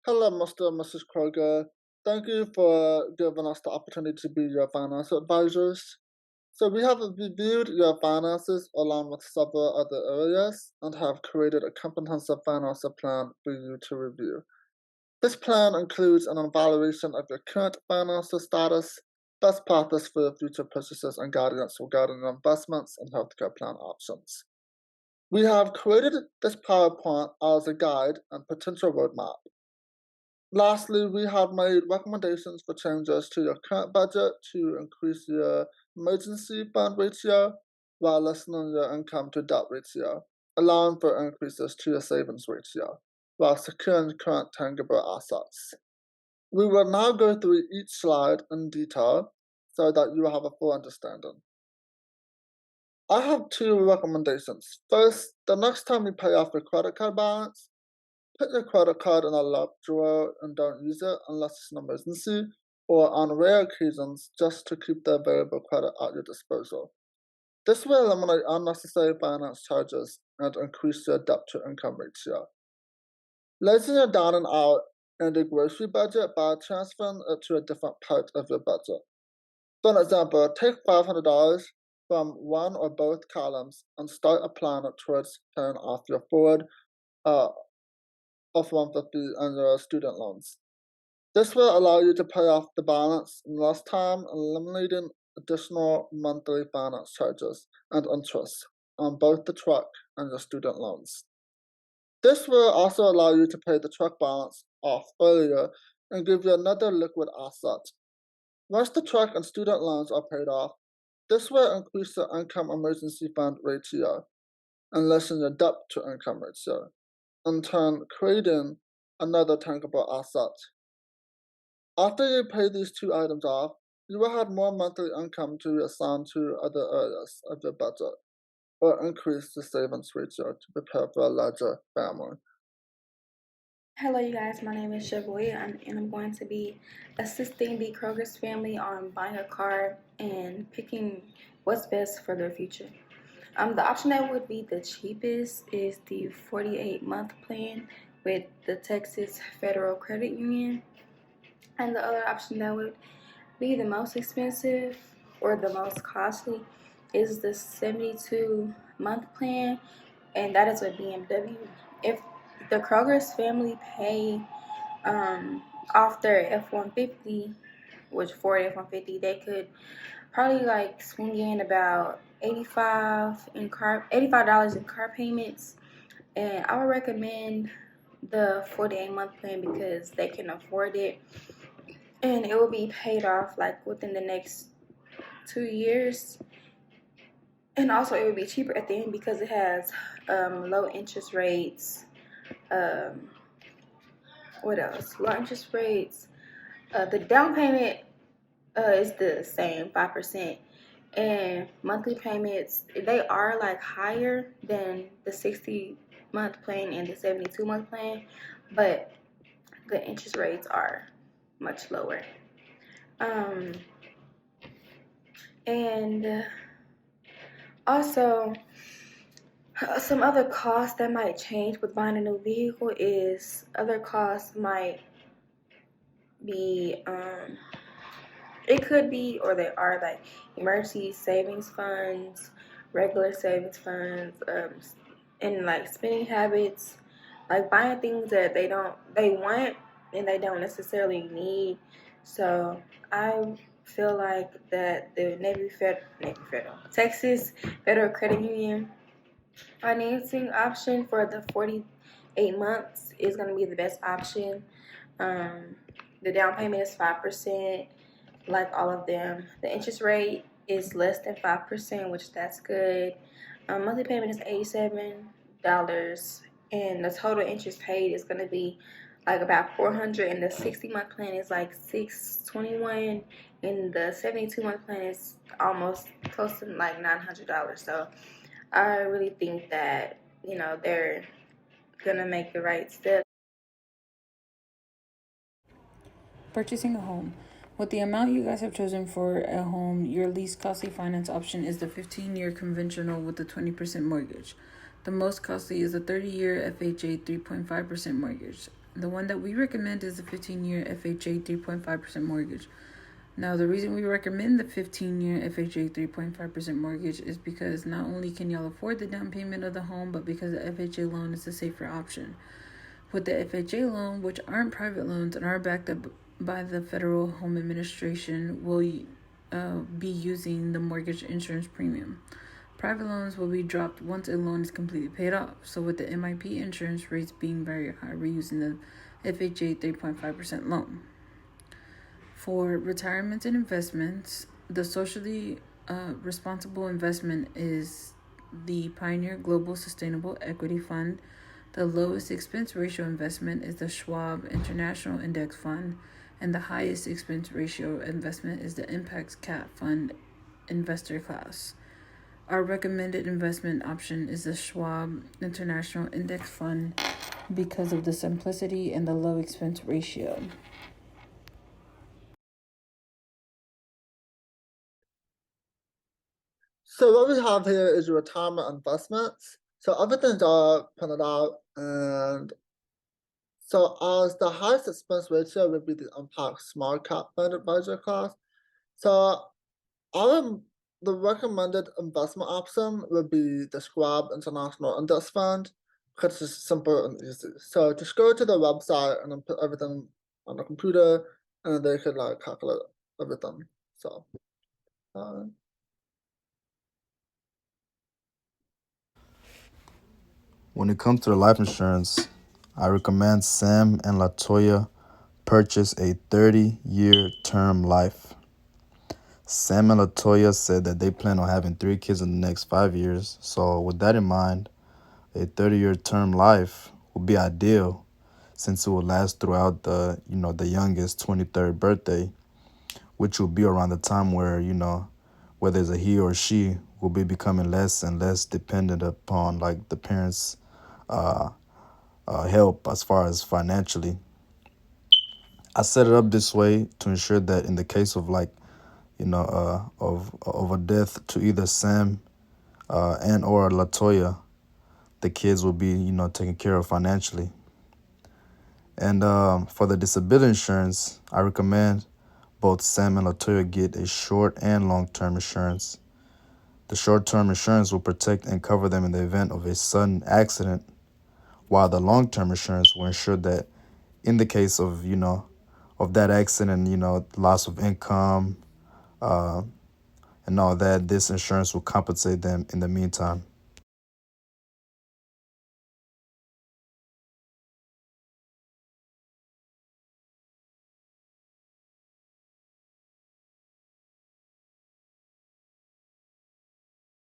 Hello, Mr. and Mrs. Kroger. Thank you for giving us the opportunity to be your finance advisors. So we have reviewed your finances along with several other areas and have created a comprehensive financial plan for you to review. This plan includes an evaluation of your current financial status, best practice for your future purchases, and guidance regarding your investments and healthcare plan options. We have created this PowerPoint as a guide and potential roadmap. Lastly, we have made recommendations for changes to your current budget to increase your emergency fund ratio while lessening your income to debt ratio, allowing for increases to your savings ratio while securing current tangible assets. We will now go through each slide in detail so that you have a full understanding. I have two recommendations. First, the next time you pay off your credit card balance, put your credit card in a locked drawer and don't use it unless it's an emergency or on rare occasions just to keep the available credit at your disposal. This will eliminate unnecessary finance charges and increase your debt to income ratio. Lazy your dining out in the grocery budget by transferring it to a different part of your budget. For example, take $500 from one or both columns and start applying it towards paying off your forward of $150 and your student loans. This will allow you to pay off the balance in less time, eliminating additional monthly finance charges and interest on both the truck and your student loans. This will also allow you to pay the truck balance off earlier and give you another liquid asset. Once the truck and student loans are paid off, this will increase the income emergency fund ratio and lessen your debt to income ratio, in turn creating another tangible asset. After you pay these two items off, you will have more monthly income to assign to other areas of your budget, or increase the savings ratio to prepare for a larger family. Hello, you guys. My name is JoyVoya, and I'm going to be assisting the Kroger's family on buying a car and picking what's best for their future. The option that would be the cheapest is the 48-month plan with the Texas Federal Credit Union, and the other option that would be the most expensive or the most costly is the 72-month plan, and that is with BMW. If the Kroger's family pay off their F-150, which Ford F-150, they could probably like swing in about $85 in car payments, and I would recommend the 48-month plan because they can afford it, and it will be paid off like within the next 2 years. And also, it would be cheaper at the end because it has low interest rates. What else? Low interest rates. The down payment is the same, 5%. And monthly payments, they are like higher than the 60-month plan and the 72-month plan, but the interest rates are much lower. And also, some other costs that might change with buying a new vehicle is other costs might be, it could be, or they are, like emergency savings funds, regular savings funds, and like spending habits, like buying things that they want and they don't necessarily need. So I feel like that the Texas Federal Credit Union financing option for the 48 months is going to be the best option. The down payment is 5%, like all of them. The interest rate is less than 5%, which that's good. Monthly payment is $87, and the total interest paid is going to be like about $400, and the 60-month plan is like $621, and the 72-month plan is almost close to like $900. So I really think that they're gonna make the right step. Purchasing a home. With the amount you guys have chosen for a home, your least costly finance option is the 15-year conventional with a 20% mortgage. The most costly is the 30-year FHA 3.5% mortgage. The one that we recommend is the 15-year FHA 3.5% mortgage. Now, the reason we recommend the 15-year FHA 3.5% mortgage is because not only can y'all afford the down payment of the home, but because the FHA loan is the safer option. With the FHA loan, which aren't private loans and are backed up by the Federal Home Administration, will be using the mortgage insurance premium. Private loans will be dropped once a loan is completely paid off. So with the MIP insurance rates being very high, we're using the FHA 3.5% loan. For retirement and investments, the socially responsible investment is the Pioneer Global Sustainable Equity Fund. The lowest expense ratio investment is the Schwab International Index Fund, and the highest expense ratio investment is the Impact Cap Fund investor class. Our recommended investment option is the Schwab International Index Fund because of the simplicity and the low expense ratio. So what we have here is retirement investments. So everything's all printed out, and so as the highest expense ratio would be the Impact Small Cap Fund Advisor class. So our the recommended investment option would be the Schwab International Index Fund because it's simple and easy. So just go to the website and then put everything on the computer, and they could like calculate everything. So. When it comes to the life insurance, I recommend Sam and Latoya purchase a 30-year term life. Sam and Latoya said that they plan on having 3 kids in the next 5 years. So with that in mind, a 30-year term life would be ideal since it will last throughout the youngest 23rd birthday, which will be around the time where, whether it's a he or she will be becoming less and less dependent upon like the parents' uh, help as far as financially. I set it up this way to ensure that in the case of like, of a death to either Sam and or Latoya, the kids will be, taken care of financially. And for the disability insurance, I recommend both Sam and Latoya get a short and long-term insurance. The short-term insurance will protect and cover them in the event of a sudden accident, while the long-term insurance will ensure that in the case of, of that accident, loss of income, and all that, this insurance will compensate them in the meantime.